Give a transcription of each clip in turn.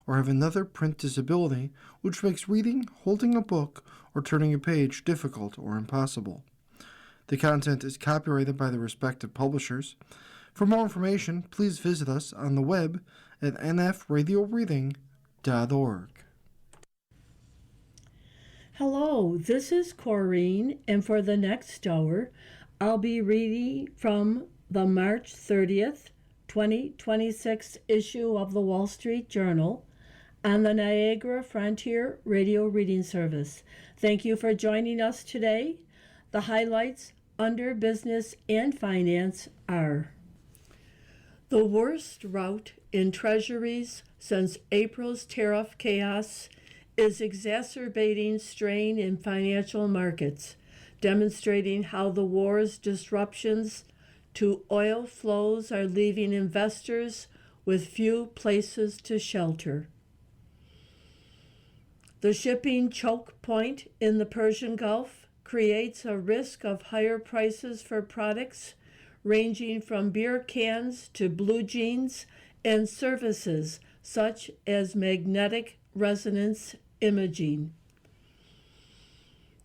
or have another print disability which makes reading, holding a book, or turning a page difficult or impossible. The content is copyrighted by the respective publishers. For more information, please visit us on the web at nfradioreading.org. Hello, this is Corrine, and for the next hour, I'll be reading from the March 30th, 2026 issue of the Wall Street Journal on the Niagara Frontier Radio Reading Service. Thank you for joining us today. The highlights under business and finance are: the worst rout in treasuries since April's tariff chaos is exacerbating strain in financial markets, demonstrating how the war's disruptions to oil flows are leaving investors with few places to shelter. The shipping choke point in the Persian Gulf creates a risk of higher prices for products ranging from beer cans to blue jeans and services such as magnetic resonance imaging.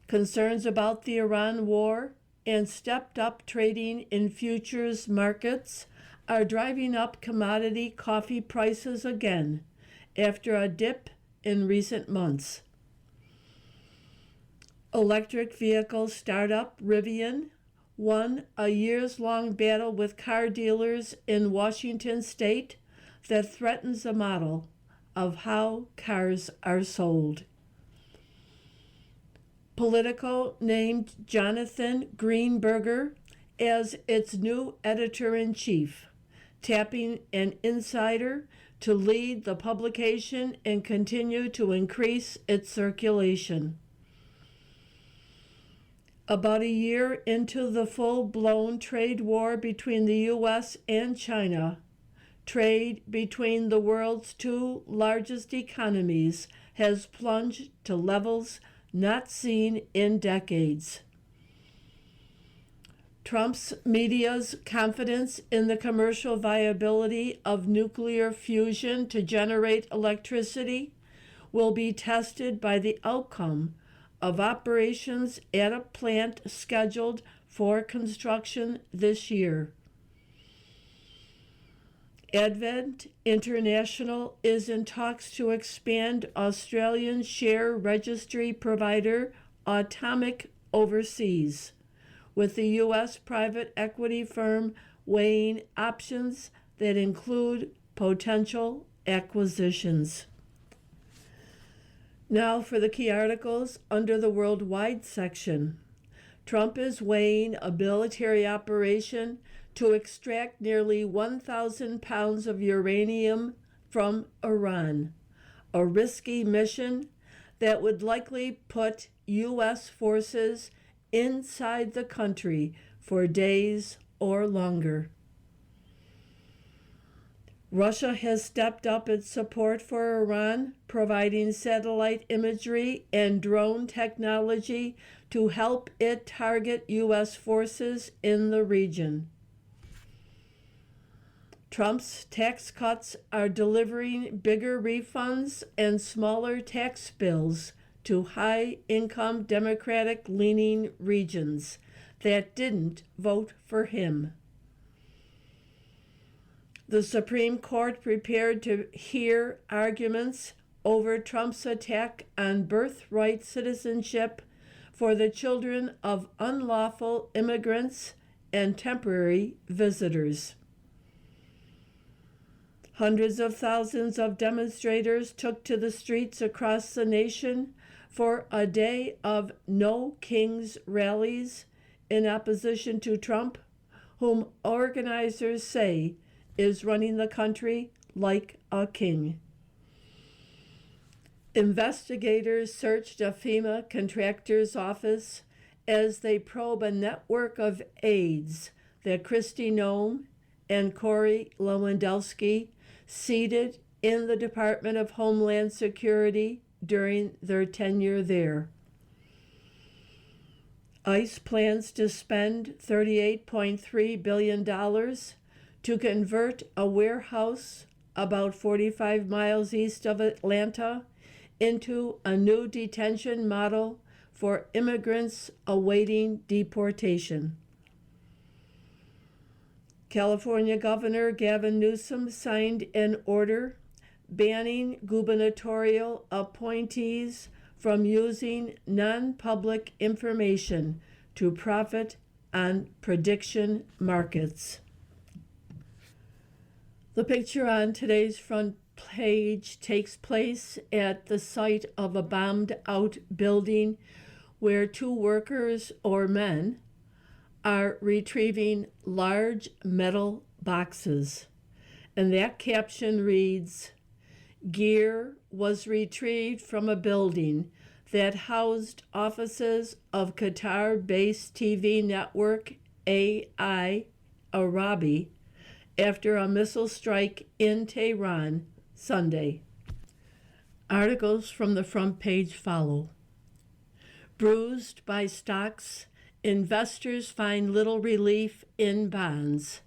Concerns about the Iran war and stepped-up trading in futures markets are driving up commodity coffee prices again after a dip in recent months. Electric vehicle startup Rivian won a years-long battle with car dealers in Washington state that threatens the model of how cars are sold. Politico named Jonathan Greenberger as its new editor-in-chief, tapping an insider to lead the publication and continue to increase its circulation. About a year into the full-blown trade war between the U.S. and China, trade between the world's two largest economies has plunged to levels not seen in decades. Trump's media's confidence in the commercial viability of nuclear fusion to generate electricity will be tested by the outcome of operations at a plant scheduled for construction this year. Advent International is in talks to expand Australian share registry provider Atomic overseas, with the U.S. private equity firm weighing options that include potential acquisitions. Now for the key articles under the worldwide section. Trump is weighing a military operation to extract nearly 1,000 pounds of uranium from Iran, a risky mission that would likely put U.S. forces inside the country for days or longer. Russia has stepped up its support for Iran, providing satellite imagery and drone technology to help it target U.S. forces in the region. Trump's tax cuts are delivering bigger refunds and smaller tax bills to high-income Democratic-leaning regions that didn't vote for him. The Supreme Court prepared to hear arguments over Trump's attack on birthright citizenship for the children of unlawful immigrants and temporary visitors. Hundreds of thousands of demonstrators took to the streets across the nation for a day of No Kings rallies in opposition to Trump, whom organizers say is running the country like a king. Investigators searched a FEMA contractor's office as they probe a network of aides that Kristi Noem and Corey Lewandowski seated in the Department of Homeland Security during their tenure there. ICE plans to spend $38.3 billion to convert a warehouse about 45 miles east of Atlanta, into a new detention model for immigrants awaiting deportation. California Governor Gavin Newsom signed an order banning gubernatorial appointees from using non-public information to profit on prediction markets. The picture on today's front page takes place at the site of a bombed-out building where two workers or men are retrieving large metal boxes. And that caption reads, "Gear was retrieved from a building that housed offices of Qatar-based TV network AI Arabi after a missile strike in Tehran Sunday." Articles from the front page follow. Bruised by stocks, investors find little relief in bonds.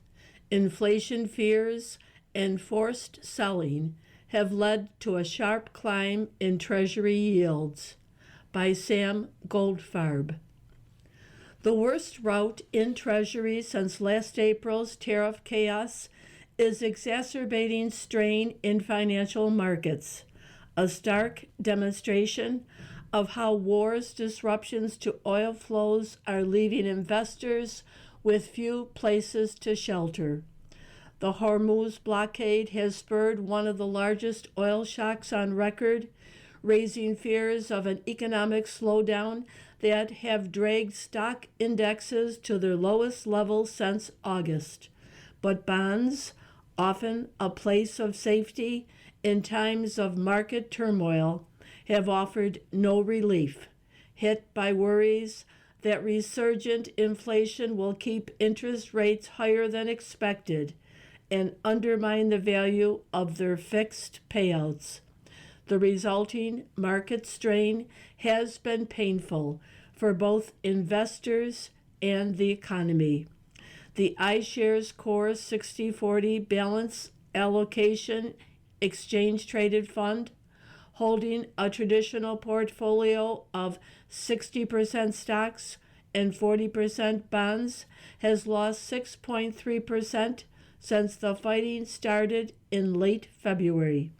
Inflation fears and forced selling have led to a sharp climb in Treasury yields. By Sam Goldfarb. The worst rout in Treasury since last April's tariff chaos is exacerbating strain in financial markets, a stark demonstration of how war's disruptions to oil flows are leaving investors with few places to shelter. The Hormuz blockade has spurred one of the largest oil shocks on record, raising fears of an economic slowdown that have dragged stock indexes to their lowest level since August. But bonds, often a place of safety in times of market turmoil, have offered no relief, hit by worries that resurgent inflation will keep interest rates higher than expected and undermine the value of their fixed payouts. The resulting market strain has been painful for both investors and the economy. The iShares Core 60/40 Balance Allocation Exchange Traded Fund, holding a traditional portfolio of 60% stocks and 40% bonds, has lost 6.3% since the fighting started in late February.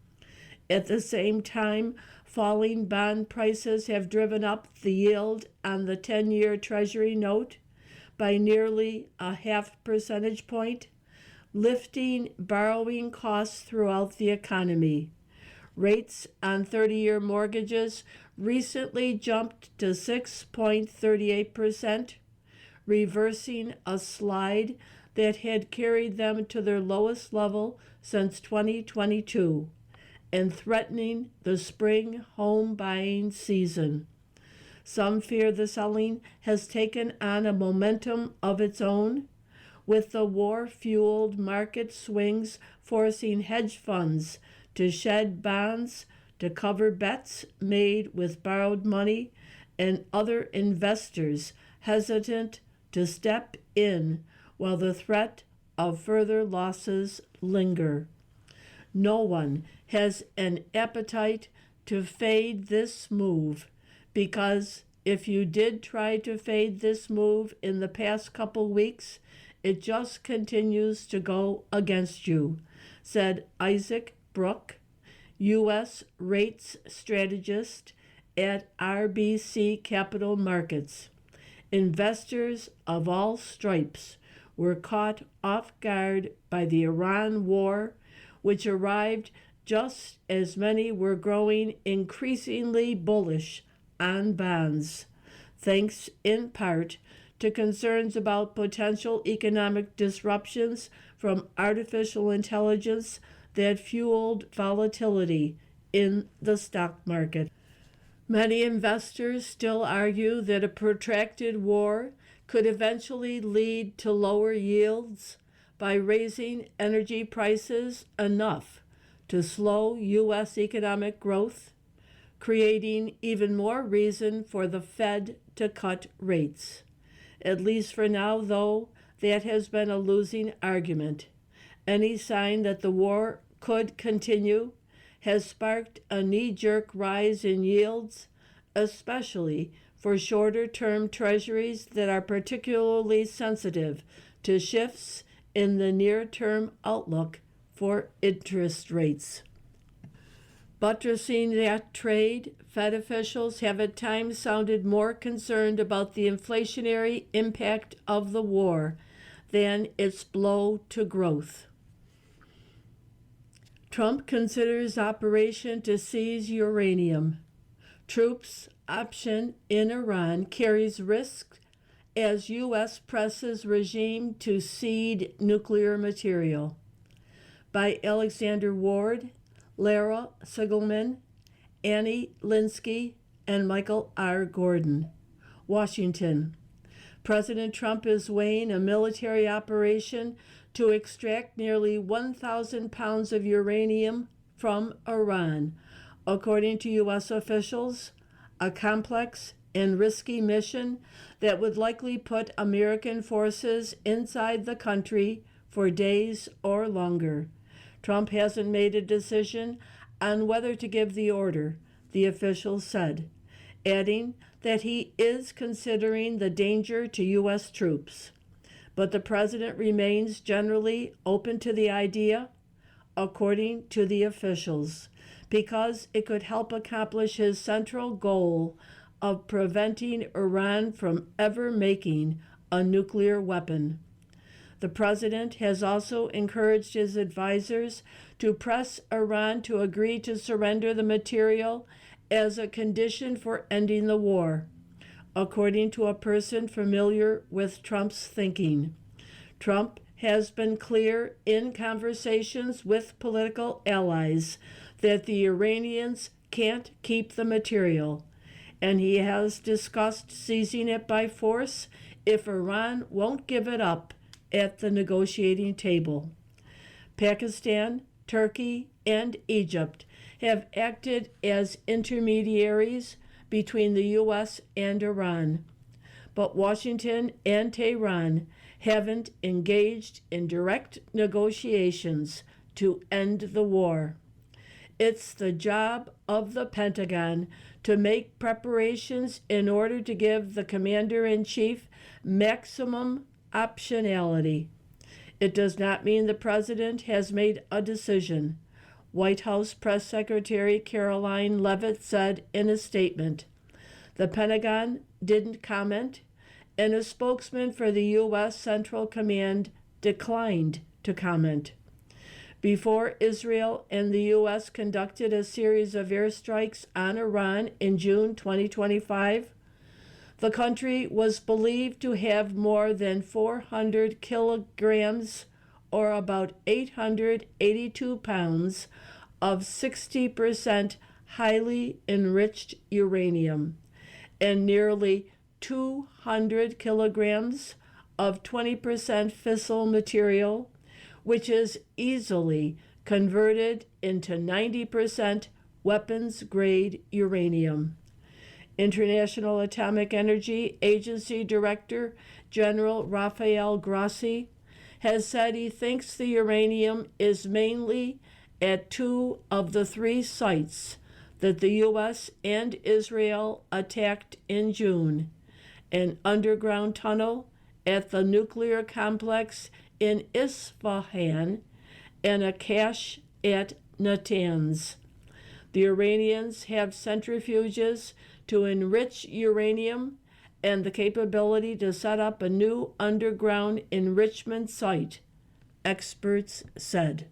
At the same time, falling bond prices have driven up the yield on the 10-year Treasury note by nearly a half percentage point, lifting borrowing costs throughout the economy. Rates on 30-year mortgages recently jumped to 6.38%, reversing a slide that had carried them to their lowest level since 2022 and threatening the spring home buying season. Some fear the selling has taken on a momentum of its own, with the war-fueled market swings forcing hedge funds to shed bonds to cover bets made with borrowed money, and other investors hesitant to step in while the threat of further losses linger. No one has an appetite to fade this move, because if you did try to fade this move in the past couple weeks, it just continues to go against you, said Isaac Brook, U.S. rates strategist at RBC Capital Markets. Investors of all stripes were caught off guard by the Iran war, which arrived just as many were growing increasingly bullish on bonds, thanks in part to concerns about potential economic disruptions from artificial intelligence that fueled volatility in the stock market. Many investors still argue that a protracted war could eventually lead to lower yields by raising energy prices enough to slow U.S. economic growth, creating even more reason for the Fed to cut rates. At least for now, though, that has been a losing argument. Any sign that the war could continue has sparked a knee-jerk rise in yields, especially for shorter-term treasuries that are particularly sensitive to shifts in the near-term outlook for interest rates. Buttressing that trade, Fed officials have at times sounded more concerned about the inflationary impact of the war than its blow to growth. Trump considers operation to seize uranium. Troops option in Iran carries risk as U.S. presses regime to cede nuclear material. By Alexander Ward, Lara Sigelman, Annie Linsky, and Michael R. Gordon. Washington. President Trump is weighing a military operation to extract nearly 1,000 pounds of uranium from Iran, according to U.S. officials, a complex and risky mission that would likely put American forces inside the country for days or longer. Trump hasn't made a decision on whether to give the order, the officials said, adding that he is considering the danger to U.S. troops. But the president remains generally open to the idea, according to the officials, because it could help accomplish his central goal of preventing Iran from ever making a nuclear weapon. The president has also encouraged his advisors to press Iran to agree to surrender the material as a condition for ending the war, according to a person familiar with Trump's thinking. Trump has been clear in conversations with political allies that the Iranians can't keep the material, and he has discussed seizing it by force if Iran won't give it up at the negotiating table. Pakistan, Turkey, and Egypt have acted as intermediaries between the U.S. and Iran, but Washington and Tehran haven't engaged in direct negotiations to end the war. It's the job of the Pentagon to make preparations in order to give the commander-in-chief maximum optionality. It does not mean the president has made a decision, White House Press Secretary Caroline Leavitt said in a statement. The Pentagon didn't comment, and a spokesman for the U.S. Central Command declined to comment. Before Israel and the U.S. conducted a series of airstrikes on Iran in June 2025, the country was believed to have more than 400 kilograms, or about 882 pounds, of 60% highly enriched uranium, and nearly 200 kilograms of 20% fissile material, which is easily converted into 90% weapons-grade uranium. International Atomic Energy Agency Director General Rafael Grossi has said he thinks the uranium is mainly at 2 of the 3 sites that the U.S. and Israel attacked in June: an underground tunnel at the nuclear complex in Isfahan and a cache at Natanz. The Iranians have centrifuges to enrich uranium and the capability to set up a new underground enrichment site, experts said.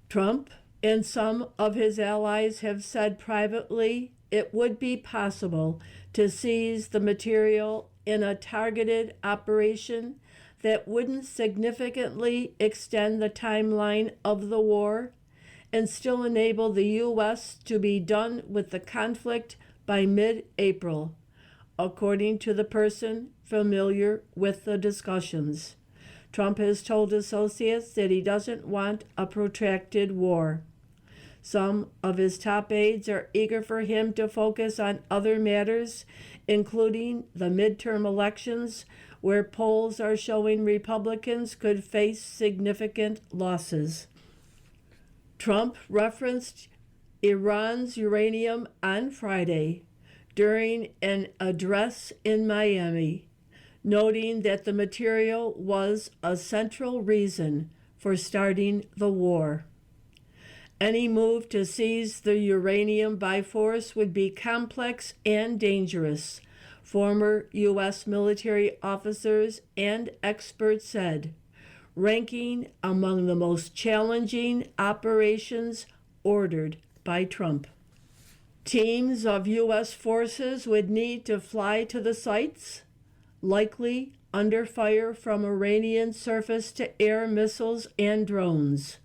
Trump and some of his allies have said privately it would be possible to seize the material in a targeted operation that wouldn't significantly extend the timeline of the war and still enable the U.S. to be done with the conflict by mid-April, according to the person familiar with the discussions. Trump has told associates that he doesn't want a protracted war. Some of his top aides are eager for him to focus on other matters, including the midterm elections, where polls are showing Republicans could face significant losses. Trump referenced Iran's uranium on Friday during an address in Miami, noting that the material was a central reason for starting the war. Any move to seize the uranium by force would be complex and dangerous, former U.S. military officers and experts said, ranking among the most challenging operations ordered by Trump. Teams of U.S. forces would need to fly to the sites, likely under fire from Iranian surface-to-air missiles and drones.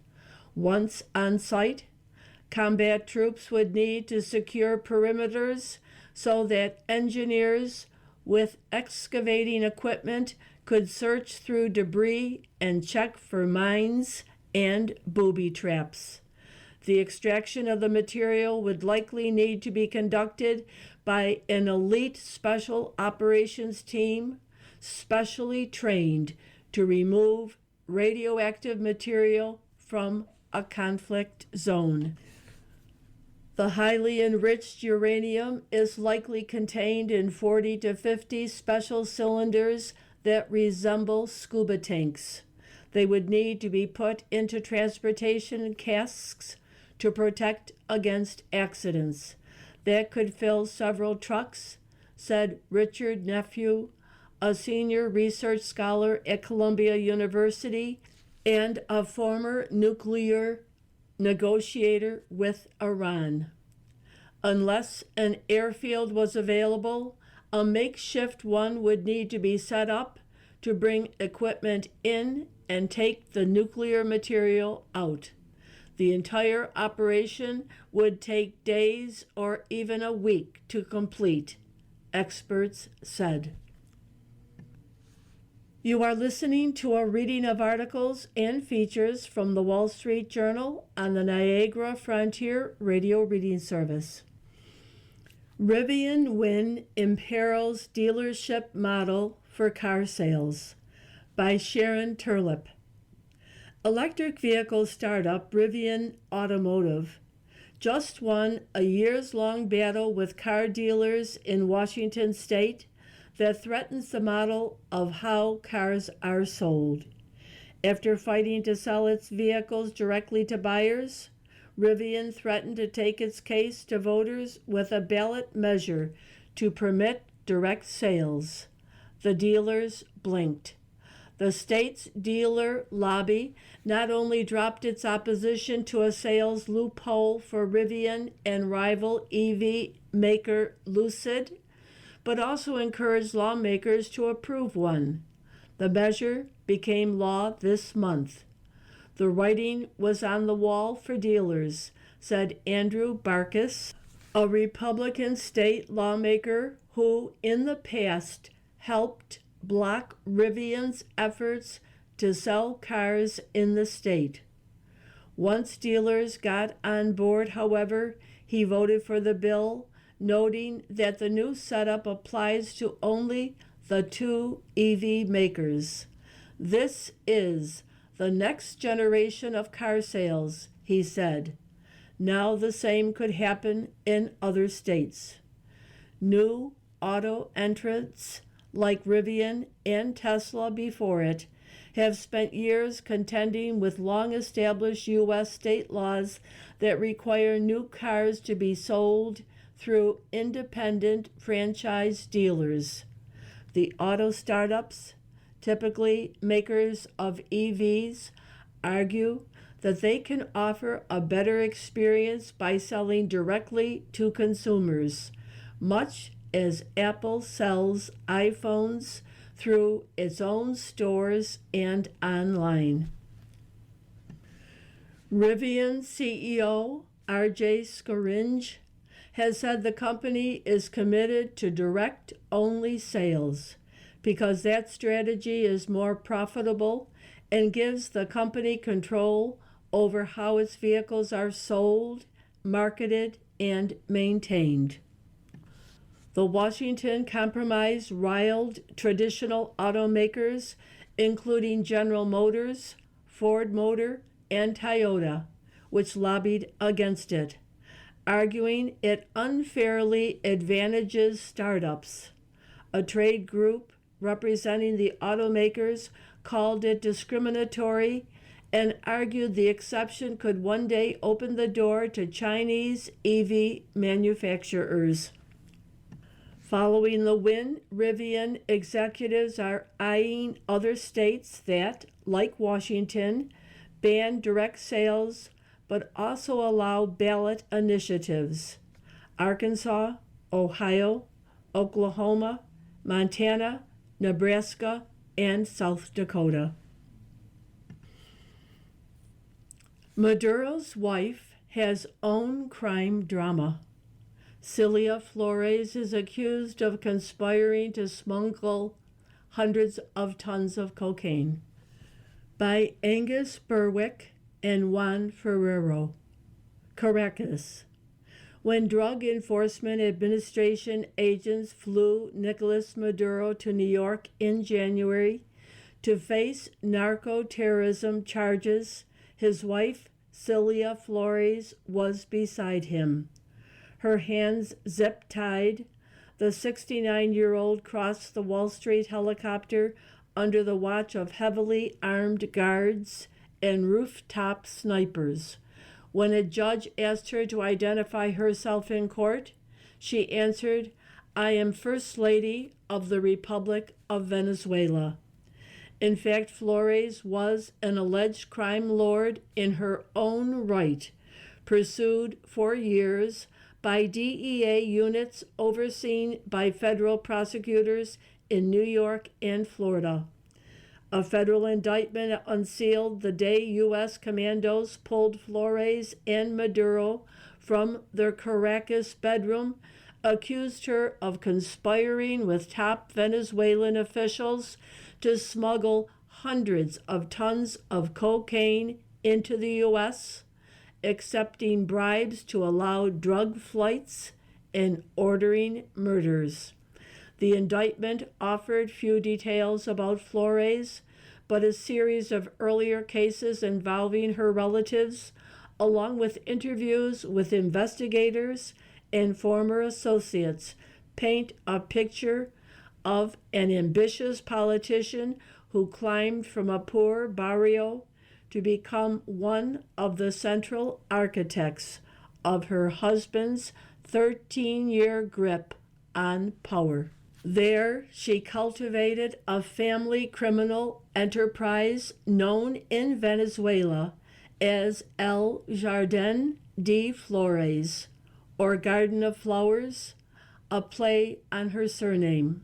Once on site, combat troops would need to secure perimeters so that engineers with excavating equipment could search through debris and check for mines and booby traps. The extraction of the material would likely need to be conducted by an elite special operations team specially trained to remove radioactive material from a conflict zone. The highly enriched uranium is likely contained in 40 to 50 special cylinders that resemble scuba tanks. They would need to be put into transportation casks to protect against accidents. That could fill several trucks, said Richard Nephew, a senior research scholar at Columbia University and a former nuclear negotiator with Iran. Unless an airfield was available, a makeshift one would need to be set up to bring equipment in and take the nuclear material out. The entire operation would take days or even a week to complete, experts said. You are listening to a reading of articles and features from the Wall Street Journal on the Niagara Frontier Radio Reading Service. Rivian win imperils dealership model for car sales by Sharon Turlip. Electric vehicle startup Rivian Automotive just won a years-long battle with car dealers in Washington state that threatens the model of how cars are sold. After fighting to sell its vehicles directly to buyers, Rivian threatened to take its case to voters with a ballot measure to permit direct sales. The dealers blinked. The state's dealer lobby not only dropped its opposition to a sales loophole for Rivian and rival EV maker Lucid, but also encouraged lawmakers to approve one. The measure became law this month. The writing was on the wall for dealers, said Andrew Barkis, a Republican state lawmaker who in the past helped block Rivian's efforts to sell cars in the state. Once dealers got on board, however, he voted for the bill, noting that the new setup applies to only the two EV makers. This is the next generation of car sales, he said. Now the same could happen in other states. New auto entrants like Rivian and Tesla before it have spent years contending with long-established U.S. state laws that require new cars to be sold through independent franchise dealers. The auto startups, typically makers of EVs, argue that they can offer a better experience by selling directly to consumers, much as Apple sells iPhones through its own stores and online. Rivian CEO RJ Scaringe has said the company is committed to direct-only sales because that strategy is more profitable and gives the company control over how its vehicles are sold, marketed, and maintained. The Washington Compromise riled traditional automakers, including General Motors, Ford Motor, and Toyota, which lobbied against it, arguing it unfairly advantages startups. A trade group representing the automakers called it discriminatory and argued the exception could one day open the door to Chinese EV manufacturers. Following the win, Rivian executives are eyeing other states that, like Washington, ban direct sales but also allow ballot initiatives. Arkansas, Ohio, Oklahoma, Montana, Nebraska, and South Dakota. Maduro's wife has own crime drama. Celia Flores is accused of conspiring to smuggle hundreds of tons of cocaine. By Angus Berwick and Juan Ferrero. Caracas. When Drug Enforcement Administration agents flew Nicolas Maduro to New York in January to face narco-terrorism charges, his wife, Celia Flores, was beside him. Her hands zip-tied, the 69-year-old crossed the Wall Street helicopter under the watch of heavily armed guards and rooftop snipers. When a judge asked her to identify herself in court, she answered, "I am First Lady of the Republic of Venezuela." In fact, Flores was an alleged crime lord in her own right, pursued for years by DEA units overseen by federal prosecutors in New York and Florida. A federal indictment unsealed the day U.S. commandos pulled Flores and Maduro from their Caracas bedroom, accused her of conspiring with top Venezuelan officials to smuggle hundreds of tons of cocaine into the U.S., accepting bribes to allow drug flights and ordering murders. The indictment offered few details about Flores, but a series of earlier cases involving her relatives, along with interviews with investigators and former associates, paint a picture of an ambitious politician who climbed from a poor barrio to become one of the central architects of her husband's 13-year grip on power. There, she cultivated a family criminal enterprise known in Venezuela as El Jardín de Flores, or Garden of Flowers, a play on her surname.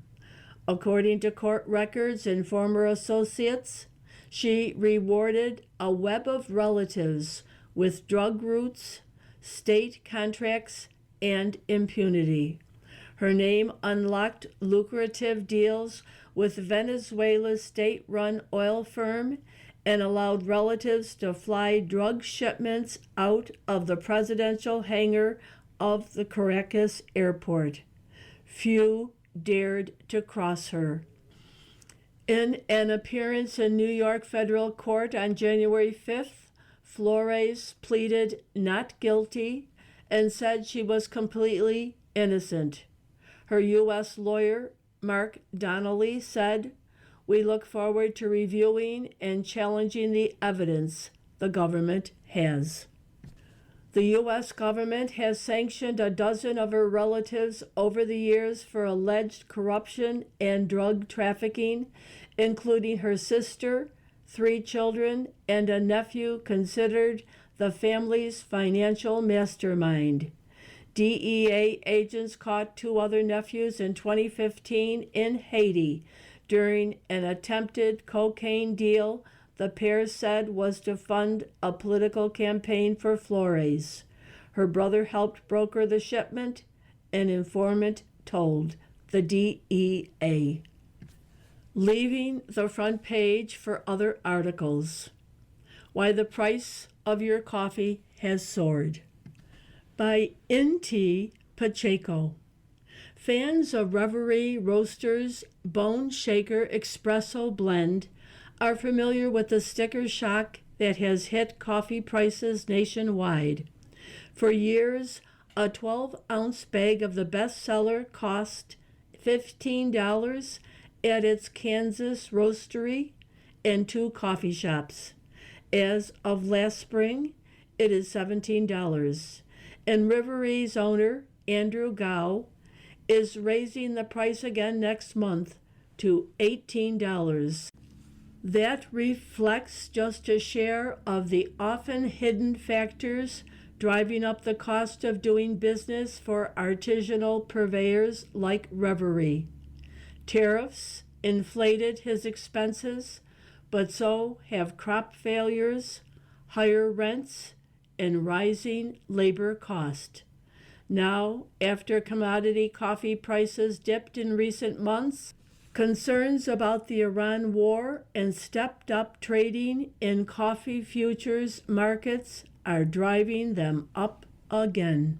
According to court records and former associates, she rewarded a web of relatives with drug routes, state contracts, and impunity. Her name unlocked lucrative deals with Venezuela's state-run oil firm and allowed relatives to fly drug shipments out of the presidential hangar of the Caracas airport. Few dared to cross her. In an appearance in New York federal court on January 5th, Flores pleaded not guilty and said she was completely innocent. Her U.S. lawyer, Mark Donnelly, said, "We look forward to reviewing and challenging the evidence the government has." The U.S. government has sanctioned a dozen of her relatives over the years for alleged corruption and drug trafficking, including her sister, 3 children, and a nephew considered the family's financial mastermind. DEA agents caught 2 other nephews in 2015 in Haiti during an attempted cocaine deal the pair said was to fund a political campaign for Flores. Her brother helped broker the shipment, an informant told the DEA. Leaving the front page for other articles. Why the Price of Your Coffee Has Soared, by N.T. Pacheco. Fans of Reverie Roasters Bone Shaker Espresso Blend are familiar with the sticker shock that has hit coffee prices nationwide. For years, a 12-ounce bag of the bestseller cost $15 at its Kansas roastery and 2 coffee shops. As of last spring, it is $17. And Rivery's owner, Andrew Gow, is raising the price again next month to $18. That reflects just a share of the often hidden factors driving up the cost of doing business for artisanal purveyors like Reverie. Tariffs inflated his expenses, but so have crop failures, higher rents, and rising labor cost. Now, after commodity coffee prices dipped in recent months, concerns about the Iran war and stepped up trading in coffee futures markets are driving them up again.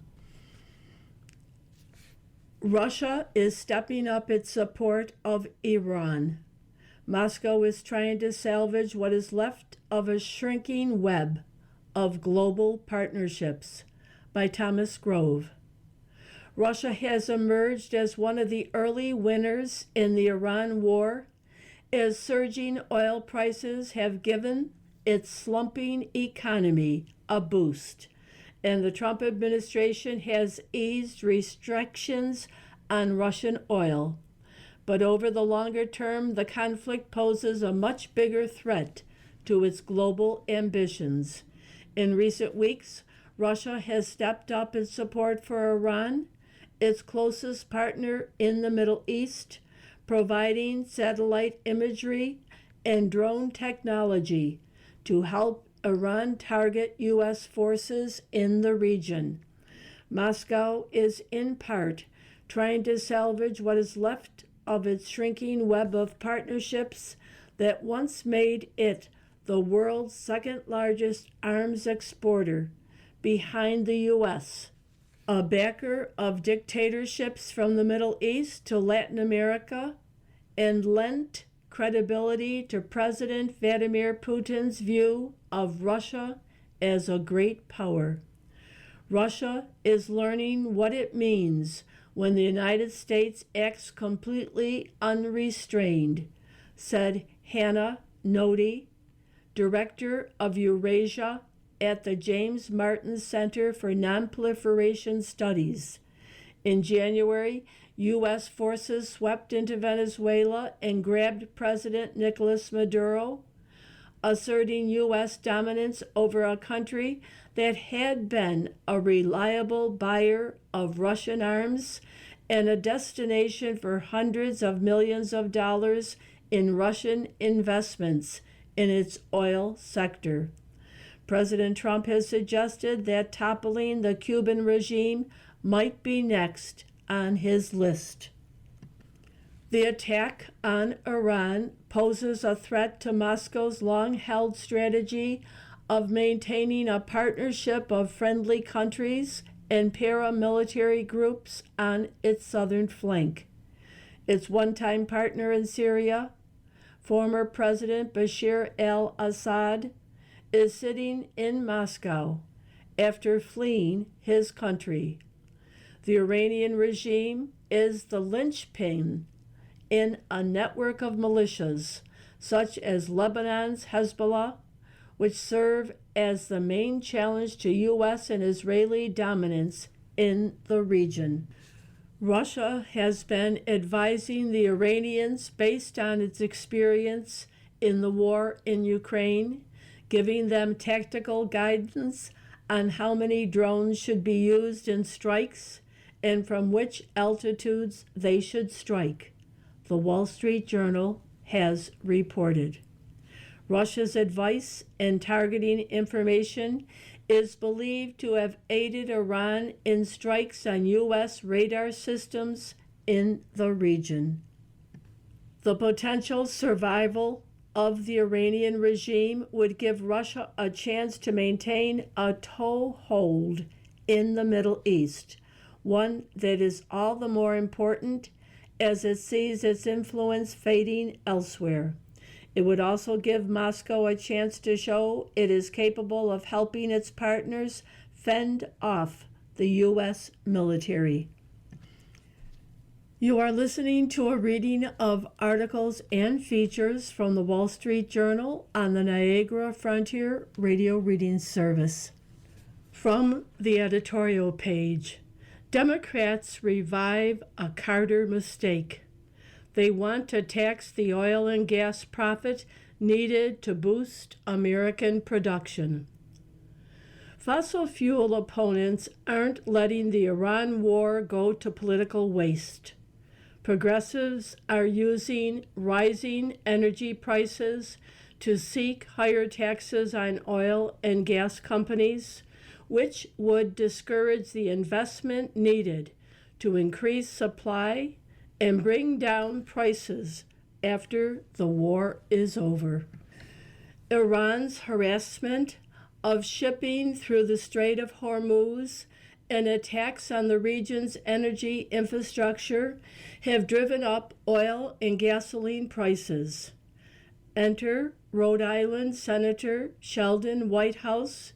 Russia is stepping up its support of Iran. Moscow is trying to salvage what is left of a shrinking web of global partnerships. By Thomas Grove. Russia has emerged as one of the early winners in the Iran war, as surging oil prices have given its slumping economy a boost, and the Trump administration has eased restrictions on Russian oil. But over the longer term, the conflict poses a much bigger threat to its global ambitions. In recent weeks, Russia has stepped up its support for Iran, its closest partner in the Middle East, providing satellite imagery and drone technology to help Iran target U.S. forces in the region. Moscow is in part trying to salvage what is left of its shrinking web of partnerships that once made it the world's second largest arms exporter, behind the U.S., a backer of dictatorships from the Middle East to Latin America, and lent credibility to President Vladimir Putin's view of Russia as a great power. Russia is learning what it means when the United States acts completely unrestrained, said Hannah Nodi, director of Eurasia at the James Martin Center for Nonproliferation Studies. In January, U.S. forces swept into Venezuela and grabbed President Nicolas Maduro, asserting U.S. dominance over a country that had been a reliable buyer of Russian arms and a destination for hundreds of millions of dollars in Russian investments in its oil sector. President Trump has suggested that toppling the Cuban regime might be next on his list. The attack on Iran poses a threat to Moscow's long-held strategy of maintaining a partnership of friendly countries and paramilitary groups on its southern flank. Its one-time partner in Syria, former President Bashar al-Assad, is sitting in Moscow after fleeing his country. The Iranian regime is the linchpin in a network of militias, such as Lebanon's Hezbollah, which serve as the main challenge to U.S. and Israeli dominance in the region. Russia has been advising the Iranians based on its experience in the war in Ukraine, giving them tactical guidance on how many drones should be used in strikes and from which altitudes they should strike, the Wall Street Journal has reported. Russia's advice and targeting information is believed to have aided Iran in strikes on U.S. radar systems in the region. The potential survival of the Iranian regime would give Russia a chance to maintain a toehold in the Middle East, one that is all the more important as it sees its influence fading elsewhere. It would also give Moscow a chance to show it is capable of helping its partners fend off the U.S. military. You are listening to a reading of articles and features from the Wall Street Journal on the Niagara Frontier Radio Reading Service. From the editorial page, Democrats revive a Carter mistake. They want to tax the oil and gas profit needed to boost American production. Fossil fuel opponents aren't letting the Iran war go to political waste. Progressives are using rising energy prices to seek higher taxes on oil and gas companies, which would discourage the investment needed to increase supply and bring down prices after the war is over. Iran's harassment of shipping through the Strait of Hormuz and attacks on the region's energy infrastructure have driven up oil and gasoline prices. Enter Rhode Island Senator Sheldon Whitehouse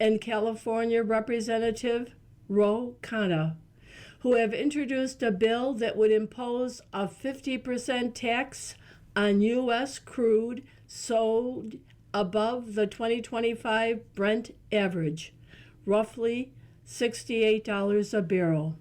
and California Representative Ro Khanna, who have introduced a bill that would impose a 50% tax on U.S. crude sold above the 2025 Brent average, roughly $68 a barrel.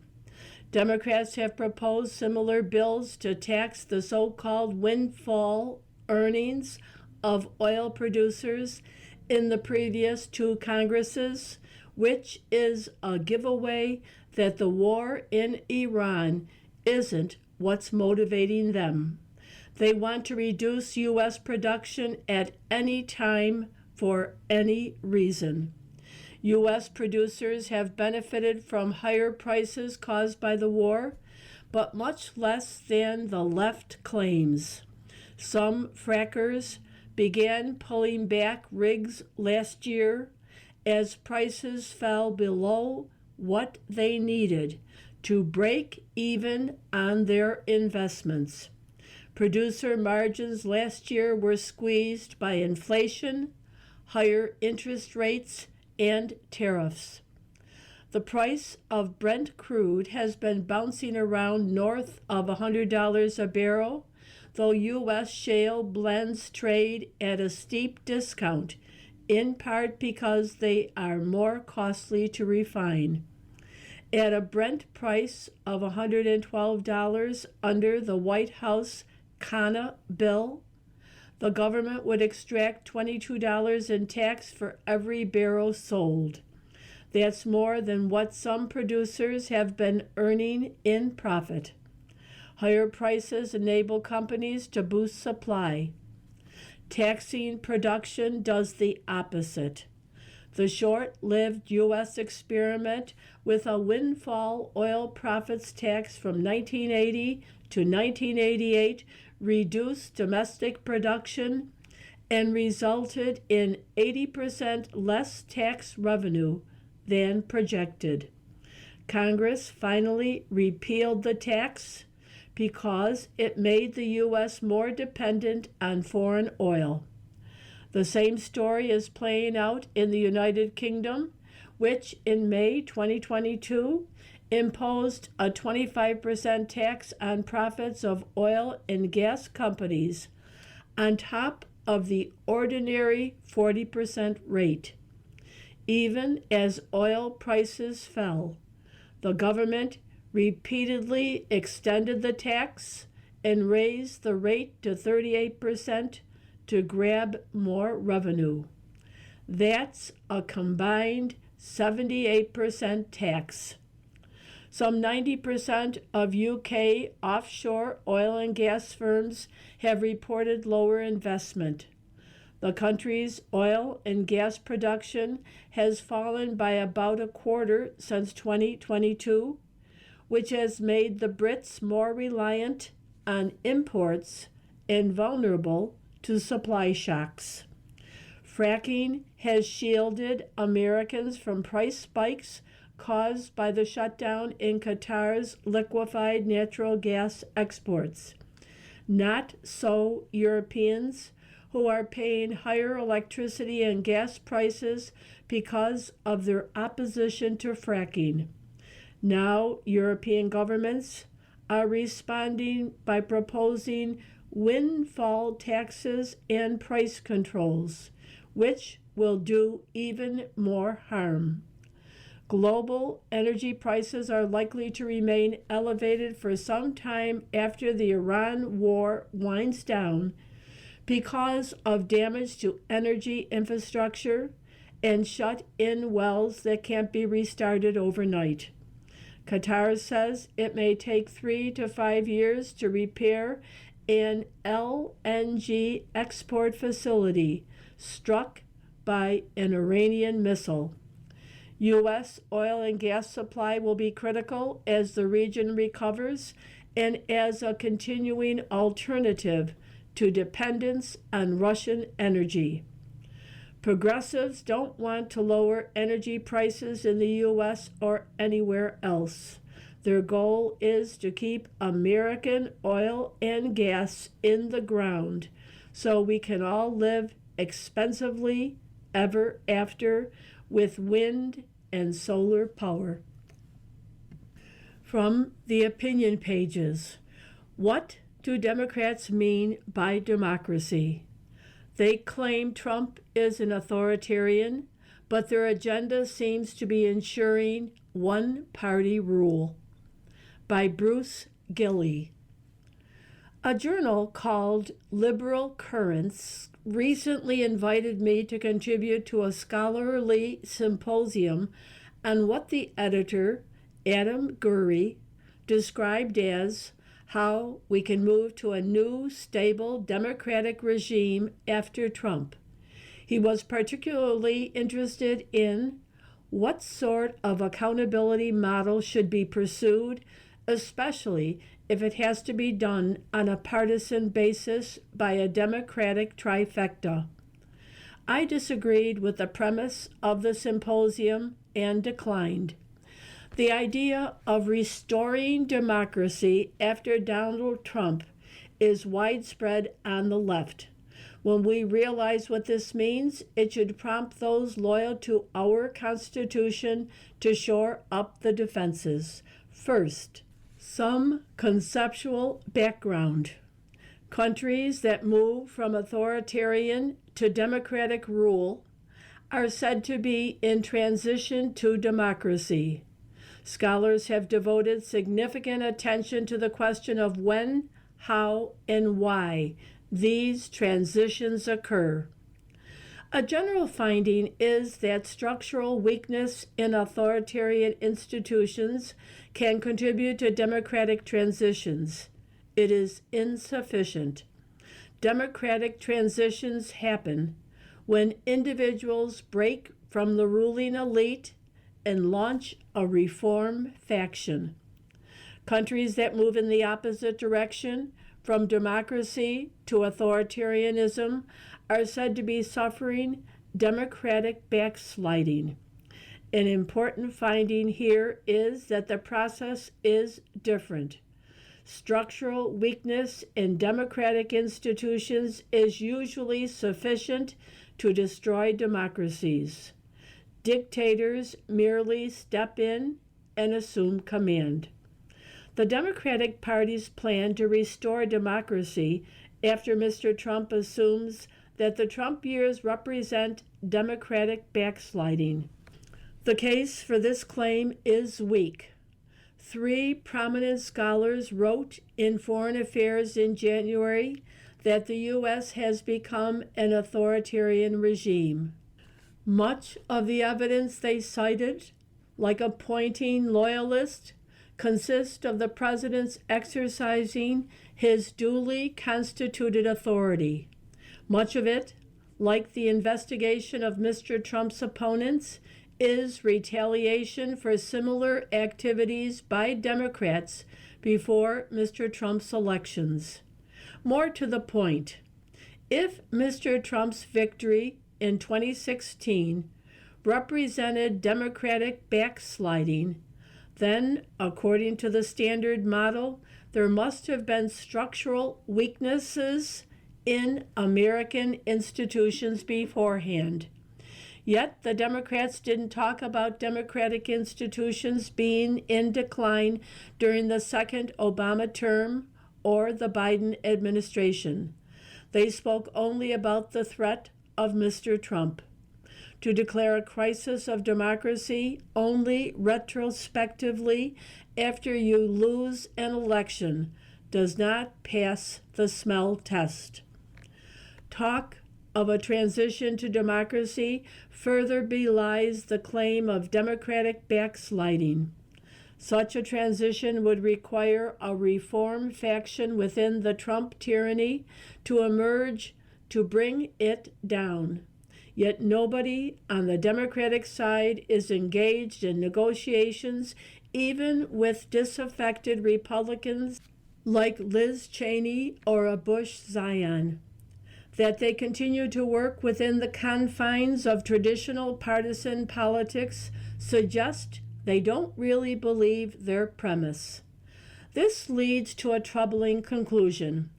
Democrats have proposed similar bills to tax the so-called windfall earnings of oil producers in the previous two Congresses, which is a giveaway that the war in Iran isn't what's motivating them. They want to reduce U.S. production at any time for any reason. U.S. producers have benefited from higher prices caused by the war, but much less than the left claims. Some frackers began pulling back rigs last year as prices fell below what they needed to break even on their investments. Producer margins last year were squeezed by inflation, higher interest rates, and tariffs. The price of Brent crude has been bouncing around north of $100 a barrel, though U.S. shale blends trade at a steep discount, in part because they are more costly to refine. At a Brent price of $112 under the White House Khanna bill, the government would extract $22 in tax for every barrel sold. That's more than what some producers have been earning in profit. Higher prices enable companies to boost supply. Taxing production does the opposite. The short-lived U.S. experiment with a windfall oil profits tax from 1980 to 1988 reduced domestic production and resulted in 80% less tax revenue than projected. Congress finally repealed the tax because it made the U.S. more dependent on foreign oil. The same story is playing out in the United Kingdom, which in May 2022 imposed a 25% tax on profits of oil and gas companies on top of the ordinary 40% rate. Even as oil prices fell, the government repeatedly extended the tax and raised the rate to 38% to grab more revenue. That's a combined 78% tax. Some 90% of UK offshore oil and gas firms have reported lower investment. The country's oil and gas production has fallen by about a quarter since 2022, which has made the Brits more reliant on imports and vulnerable to supply shocks. Fracking has shielded Americans from price spikes caused by the shutdown in Qatar's liquefied natural gas exports. Not so Europeans, who are paying higher electricity and gas prices because of their opposition to fracking. Now, European governments are responding by proposing windfall taxes and price controls, which will do even more harm. Global energy prices are likely to remain elevated for some time after the Iran war winds down because of damage to energy infrastructure and shut-in wells that can't be restarted overnight. Qatar says it may take 3 to 5 years to repair an LNG export facility struck by an Iranian missile. U.S. oil and gas supply will be critical as the region recovers and as a continuing alternative to dependence on Russian energy. Progressives don't want to lower energy prices in the U.S. or anywhere else. Their goal is to keep American oil and gas in the ground so we can all live expensively ever after with wind and solar power. From the opinion pages, what do Democrats mean by democracy? They claim Trump is an authoritarian, but their agenda seems to be ensuring one-party rule. By Bruce Gilley. A journal called Liberal Currents recently invited me to contribute to a scholarly symposium on what the editor, Adam Gurry, described as how we can move to a new, stable, democratic regime after Trump. He was particularly interested in what sort of accountability model should be pursued, especially if it has to be done on a partisan basis by a Democratic trifecta. I disagreed with the premise of the symposium and declined. The idea of restoring democracy after Donald Trump is widespread on the left. When we realize what this means, it should prompt those loyal to our Constitution to shore up the defenses. First, some conceptual background. Countries that move from authoritarian to democratic rule are said to be in transition to democracy. Scholars have devoted significant attention to the question of when, how, and why these transitions occur. A general finding is that structural weakness in authoritarian institutions can contribute to democratic transitions. It is insufficient. Democratic transitions happen when individuals break from the ruling elite and launch a reform faction. Countries that move in the opposite direction, from democracy to authoritarianism, are said to be suffering democratic backsliding. An important finding here is that the process is different. Structural weakness in democratic institutions is usually sufficient to destroy democracies. Dictators merely step in and assume command. The Democratic Party's plan to restore democracy after Mr. Trump assumes that the Trump years represent democratic backsliding. The case for this claim is weak. 3 prominent scholars wrote in Foreign Affairs in January that the U.S. has become an authoritarian regime. Much of the evidence they cited, like appointing loyalists, consists of the president's exercising his duly constituted authority. Much of it, like the investigation of Mr. Trump's opponents, is retaliation for similar activities by Democrats before Mr. Trump's elections. More to the point, if Mr. Trump's victory in 2016 represented Democratic backsliding, then, according to the standard model, there must have been structural weaknesses in American institutions beforehand. Yet the Democrats didn't talk about democratic institutions being in decline during the second Obama term or the Biden administration. They spoke only about the threat of Mr. Trump. To declare a crisis of democracy only retrospectively after you lose an election does not pass the smell test. Talk of a transition to democracy further belies the claim of democratic backsliding. Such a transition would require a reform faction within the Trump tyranny to emerge to bring it down. Yet nobody on the Democratic side is engaged in negotiations, even with disaffected Republicans like Liz Cheney or a Bush Zion. That they continue to work within the confines of traditional partisan politics suggests they don't really believe their premise. This leads to a troubling conclusion.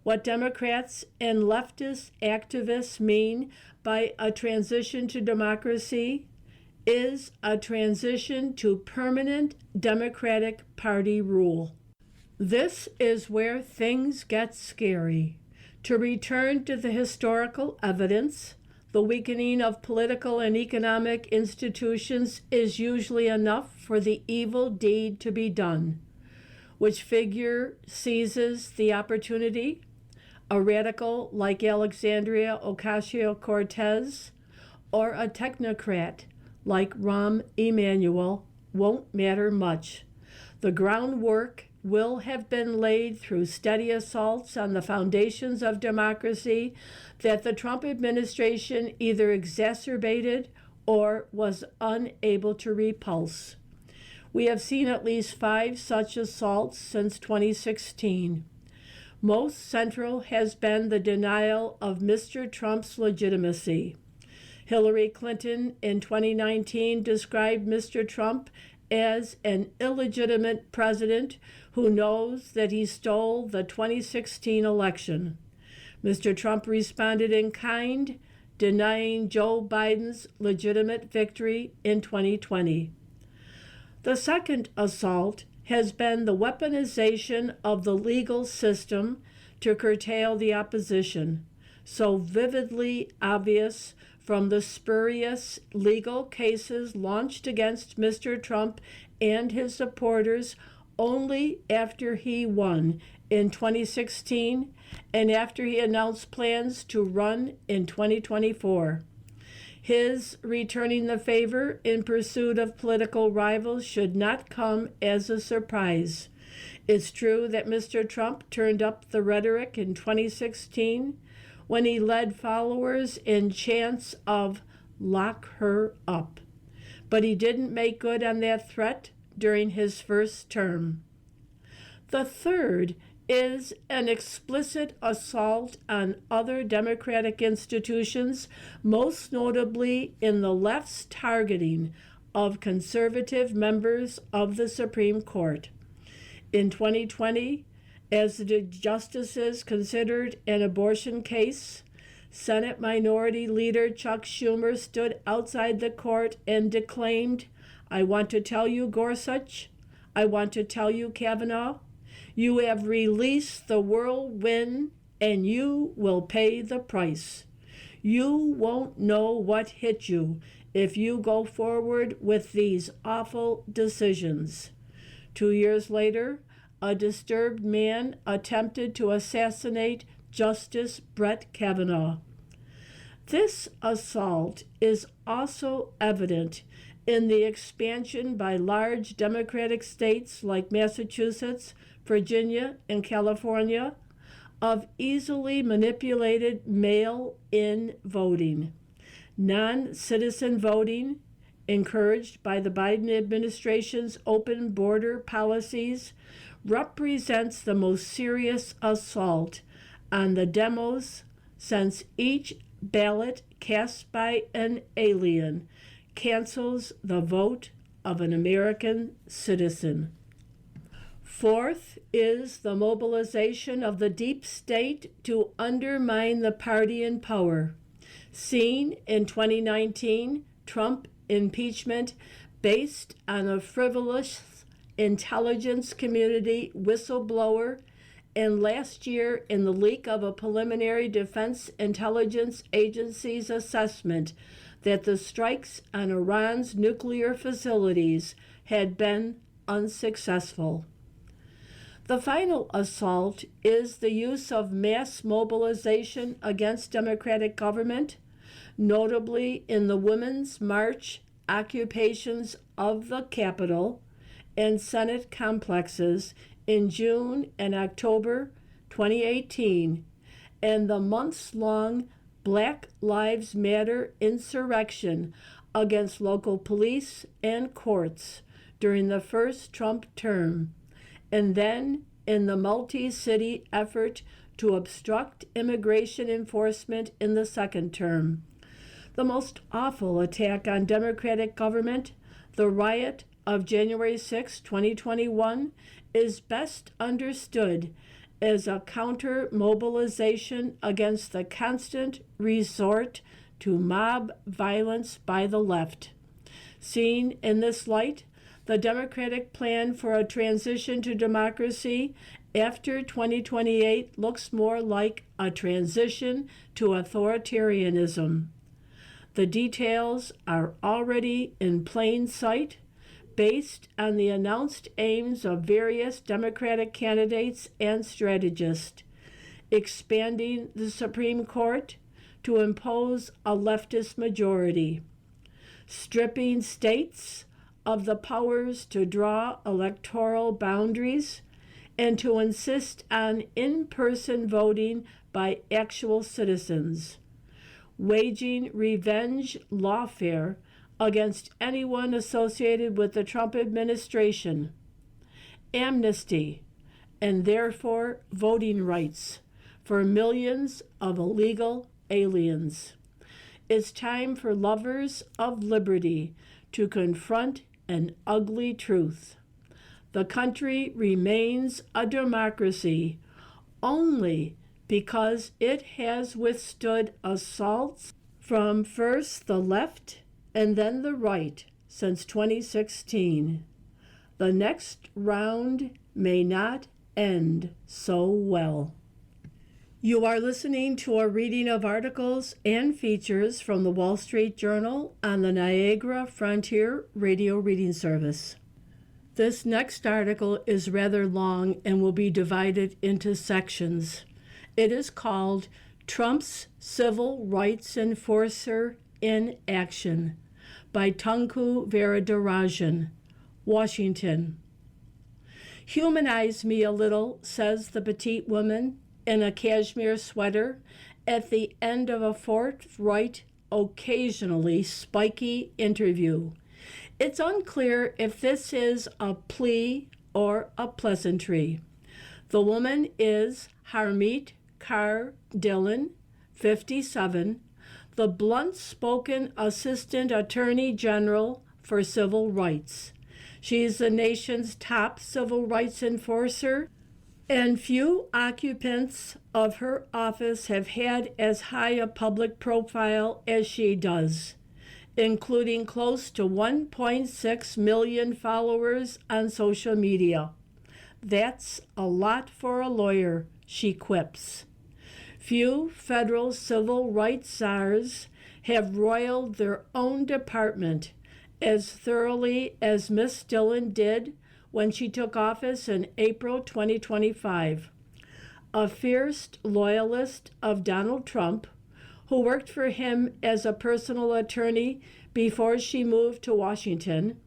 What Democrats and leftist activists mean by a transition to democracy is a transition to permanent Democratic Party rule. This is where things get scary. To return to the historical evidence, the weakening of political and economic institutions is usually enough for the evil deed to be done. Which figure seizes the opportunity? A radical like Alexandria Ocasio-Cortez, or a technocrat like Rahm Emanuel won't matter much. The groundwork will have been laid through steady assaults on the foundations of democracy that the Trump administration either exacerbated or was unable to repulse. We have seen at least 5 such assaults since 2016. Most central has been the denial of Mr. Trump's legitimacy. Hillary Clinton in 2019 described Mr. Trump as an illegitimate president who knows that he stole the 2016 election. Mr. Trump responded in kind, denying Joe Biden's legitimate victory in 2020. The second assault has been the weaponization of the legal system to curtail the opposition, so vividly obvious from the spurious legal cases launched against Mr. Trump and his supporters only after he won in 2016 and after he announced plans to run in 2024. His returning the favor in pursuit of political rivals should not come as a surprise. It's true that Mr. Trump turned up the rhetoric in 2016 when he led followers in chants of "lock her up." But he didn't make good on that threat during his first term. The third is an explicit assault on other democratic institutions, most notably in the left's targeting of conservative members of the Supreme Court. In 2020, as the justices considered an abortion case, Senate Minority Leader Chuck Schumer stood outside the court and declaimed, "I want to tell you, Gorsuch, I want to tell you, Kavanaugh, you have released the whirlwind and you will pay the price. You won't know what hit you if you go forward with these awful decisions." 2 years later, a disturbed man attempted to assassinate Justice Brett Kavanaugh. This assault is also evident in the expansion by large Democratic states like Massachusetts, Virginia, and California of easily manipulated mail-in voting. Non-citizen voting, encouraged by the Biden administration's open border policies, represents the most serious assault on the demos since each ballot cast by an alien cancels the vote of an American citizen. Fourth is the mobilization of the deep state to undermine the party in power. Seen in 2019 Trump impeachment based on a frivolous intelligence community whistleblower, and last year in the leak of a preliminary Defense Intelligence Agency's assessment that the strikes on Iran's nuclear facilities had been unsuccessful. The final assault is the use of mass mobilization against democratic government, notably in the Women's March occupations of the Capitol and Senate complexes in June and October 2018, and the months-long Black Lives Matter insurrection against local police and courts during the first Trump term, and then in the multi-city effort to obstruct immigration enforcement in the second term. The most awful attack on democratic government, the riot of January 6, 2021, is best understood as a counter-mobilization against the constant resort to mob violence by the left. Seen in this light, the Democratic plan for a transition to democracy after 2028 looks more like a transition to authoritarianism. The details are already in plain sight, based on the announced aims of various Democratic candidates and strategists: expanding the Supreme Court to impose a leftist majority, stripping states of the powers to draw electoral boundaries, and to insist on in-person voting by actual citizens, waging revenge lawfare against anyone associated with the Trump administration, amnesty, and therefore voting rights for millions of illegal aliens. It's time for lovers of liberty to confront an ugly truth. The country remains a democracy only because it has withstood assaults from first the left and then the right since 2016. The next round may not end so well. You are listening to a reading of articles and features from the Wall Street Journal on the Niagara Frontier Radio Reading Service. This next article is rather long and will be divided into sections. It is called Trump's Civil Rights Enforcer in Action by Tunku Varadarajan, Washington. Humanize me a little, says the petite woman in a cashmere sweater at the end of a forthright, occasionally spiky interview. It's unclear if this is a plea or a pleasantry. The woman is Harmeet Kaur Dillon, 57, the blunt-spoken Assistant Attorney General for Civil Rights. She is the nation's top civil rights enforcer, and few occupants of her office have had as high a public profile as she does, including close to 1.6 million followers on social media. That's a lot for a lawyer, she quips. Few federal civil rights czars have roiled their own department as thoroughly as Miss Dillon did when she took office in April 2025. A fierce loyalist of Donald Trump, who worked for him as a personal attorney before she moved to Washington,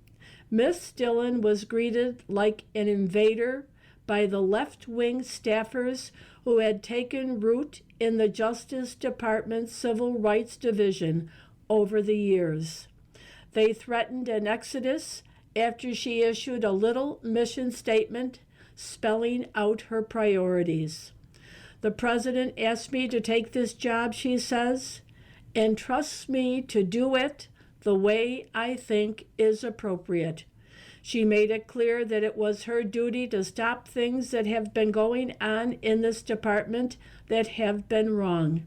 Miss Dillon was greeted like an invader by the left-wing staffers who had taken root in the Justice Department's Civil Rights Division over the years. They threatened an exodus after she issued a little mission statement spelling out her priorities. The president asked me to take this job, she says, and trusts me to do it the way I think is appropriate. She made it clear that it was her duty to stop things that have been going on in this department that have been wrong.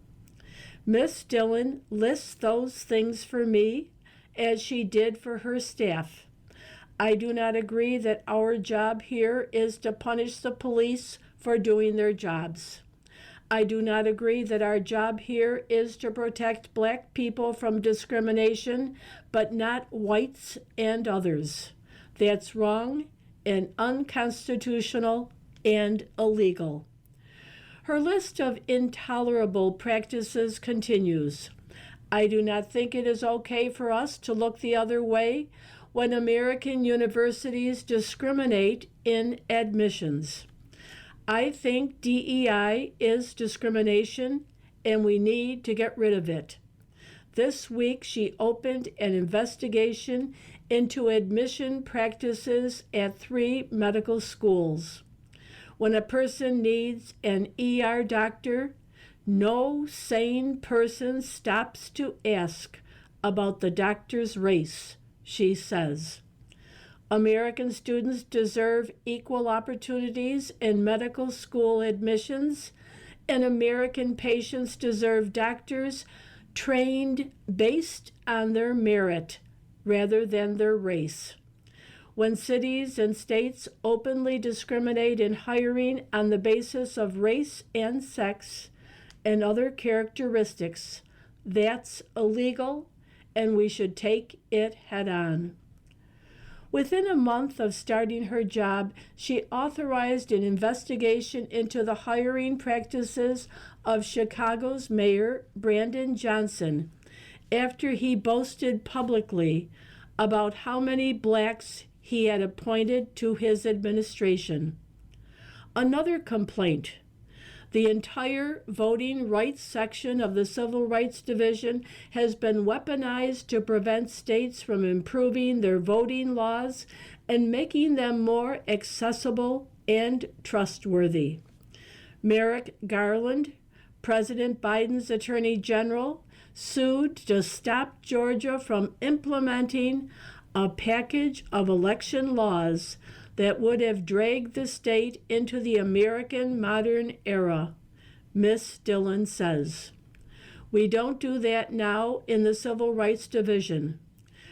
Miss Dillon lists those things for me, as she did for her staff. I do not agree that our job here is to punish the police for doing their jobs. I do not agree that our job here is to protect black people from discrimination, but not whites and others. That's wrong and unconstitutional and illegal. Her list of intolerable practices continues. I do not think it is okay for us to look the other way when American universities discriminate in admissions. I think DEI is discrimination, and we need to get rid of it. This week, she opened an investigation into admission practices at 3 medical schools. When a person needs an ER doctor, no sane person stops to ask about the doctor's race, she says. American students deserve equal opportunities in medical school admissions, and American patients deserve doctors trained based on their merit rather than their race. When cities and states openly discriminate in hiring on the basis of race and sex and other characteristics, that's illegal, and we should take it head on. Within a month of starting her job, she authorized an investigation into the hiring practices of Chicago's Mayor Brandon Johnson after he boasted publicly about how many blacks he had appointed to his administration. Another complaint: the entire voting rights section of the Civil Rights Division has been weaponized to prevent states from improving their voting laws and making them more accessible and trustworthy. Merrick Garland, President Biden's Attorney General, sued to stop Georgia from implementing a package of election laws that would have dragged the state into the American modern era, Miss Dillon says. We don't do that now in the Civil Rights Division.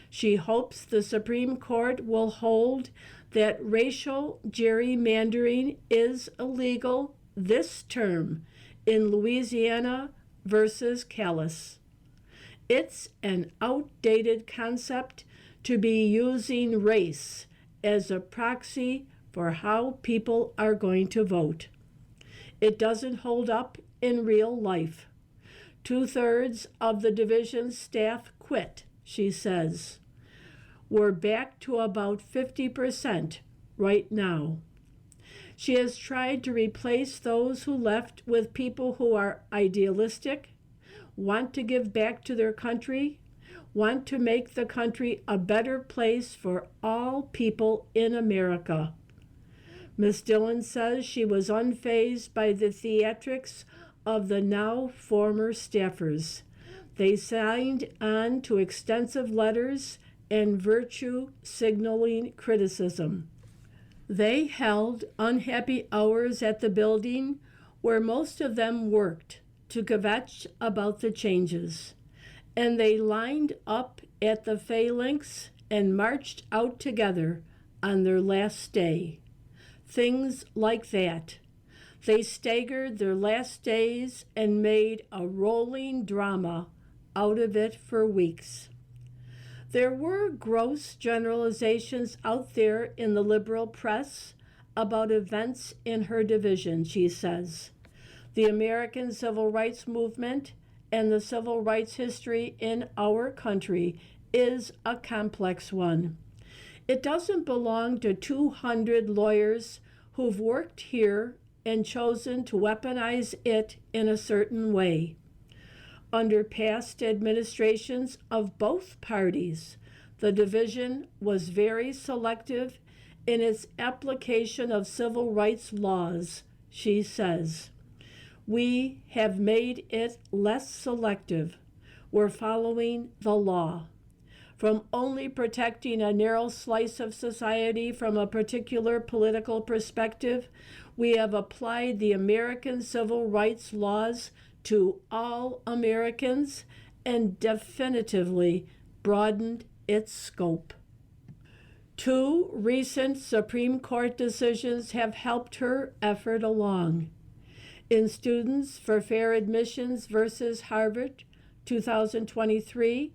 She hopes the Supreme Court will hold that racial gerrymandering is illegal this term in Louisiana versus Callis. It's an outdated concept to be using race as a proxy for how people are going to vote. It doesn't hold up in real life. 2/3 of the division's staff quit, she says. We're back to about 50% right now. She has tried to replace those who left with people who are idealistic, want to give back to their country, want to make the country a better place for all people in America. Ms. Dillon says she was unfazed by the theatrics of the now former staffers. They signed on to extensive letters and virtue signaling criticism. They held unhappy hours at the building where most of them worked to kvetch about the changes, and they lined up at the phalanx and marched out together on their last day. Things like that. They staggered their last days and made a rolling drama out of it for weeks. There were gross generalizations out there in the liberal press about events in her division, she says. The American Civil Rights Movement and the civil rights history in our country is a complex one. It doesn't belong to 200 lawyers who've worked here and chosen to weaponize it in a certain way. Under past administrations of both parties, the division was very selective in its application of civil rights laws, she says. We have made it less selective. We're following the law. from only protecting a narrow slice of society from a particular political perspective, we have applied the American civil rights laws to all Americans and definitively broadened its scope. 2 recent Supreme Court decisions have helped her effort along. In Students for Fair Admissions versus Harvard, 2023,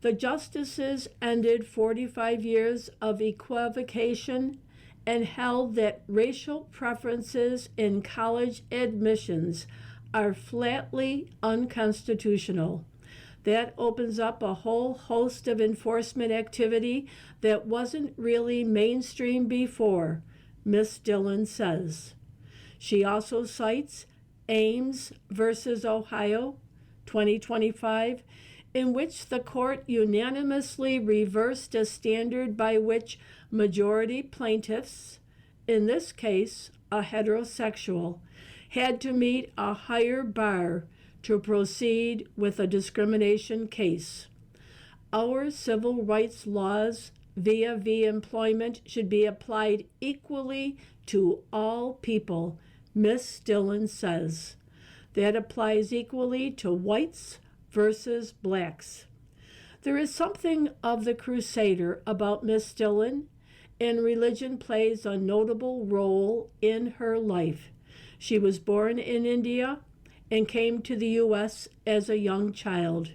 the justices ended 45 years of equivocation and held that racial preferences in college admissions are flatly unconstitutional. That opens up a whole host of enforcement activity that wasn't really mainstream before, Ms. Dillon says. She also cites Ames versus Ohio, 2025, in which the court unanimously reversed a standard by which majority plaintiffs, in this case a heterosexual, had to meet a higher bar to proceed with a discrimination case. Our civil rights laws via employment should be applied equally to all people, Ms. Dillon says. That applies equally to whites versus blacks. There is something of the crusader about Miss Dillon, and religion plays a notable role in her life. She was born in India and came to the U.S. as a young child.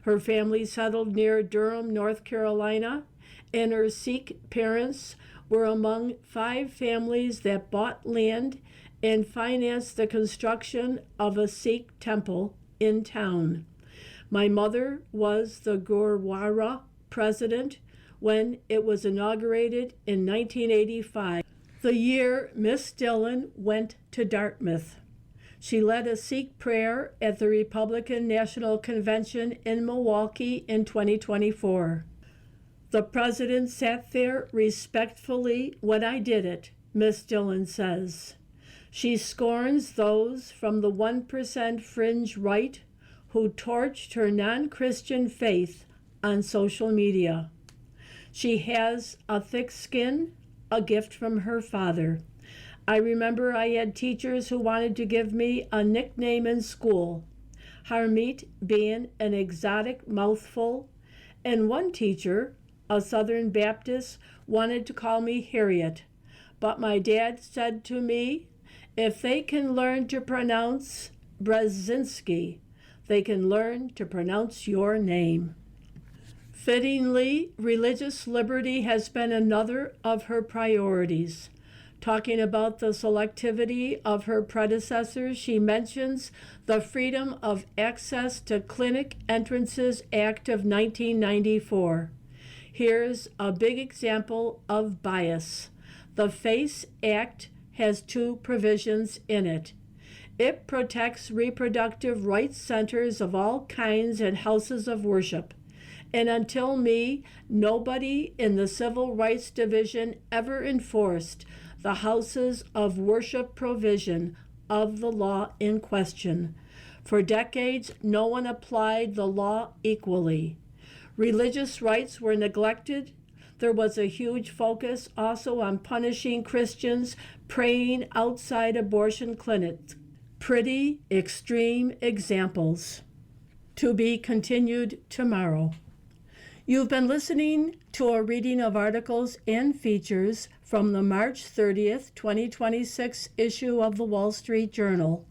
Her family settled near Durham, North Carolina, and her Sikh parents were among 5 families that bought land and financed the construction of a Sikh temple in town. My mother was the Gurdwara president when it was inaugurated in 1985, the year Miss Dillon went to Dartmouth. She led a Sikh prayer at the Republican National Convention in Milwaukee in 2024. The president sat there respectfully when I did it, Miss Dillon says. She scorns those from the 1% fringe right who torched her non-Christian faith on social media. She has a thick skin, a gift from her father. I remember I had teachers who wanted to give me a nickname in school, Harmeet being an exotic mouthful, and one teacher, a Southern Baptist, wanted to call me Harriet. But my dad said to me, if they can learn to pronounce Brzezinski, they can learn to pronounce your name. Fittingly, religious liberty has been another of her priorities. Talking about the selectivity of her predecessors, she mentions the Freedom of Access to Clinic Entrances Act of 1994. Here's a big example of bias. The FACE Act has 2 provisions in it. It protects reproductive rights centers of all kinds and houses of worship. And until me, nobody in the Civil Rights Division ever enforced the houses of worship provision of the law in question. For decades, no one applied the law equally. Religious rights were neglected. There was a huge focus also on punishing Christians praying outside abortion clinics. Pretty extreme examples. To be continued tomorrow. You've been listening to a reading of articles and features from the March 30th, 2026 issue of the Wall Street Journal.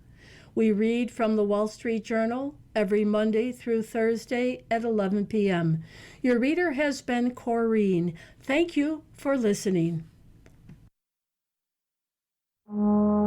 We read from the Wall Street Journal every Monday through Thursday at 11 p.m. Your reader has been Corrine. Thank you for listening.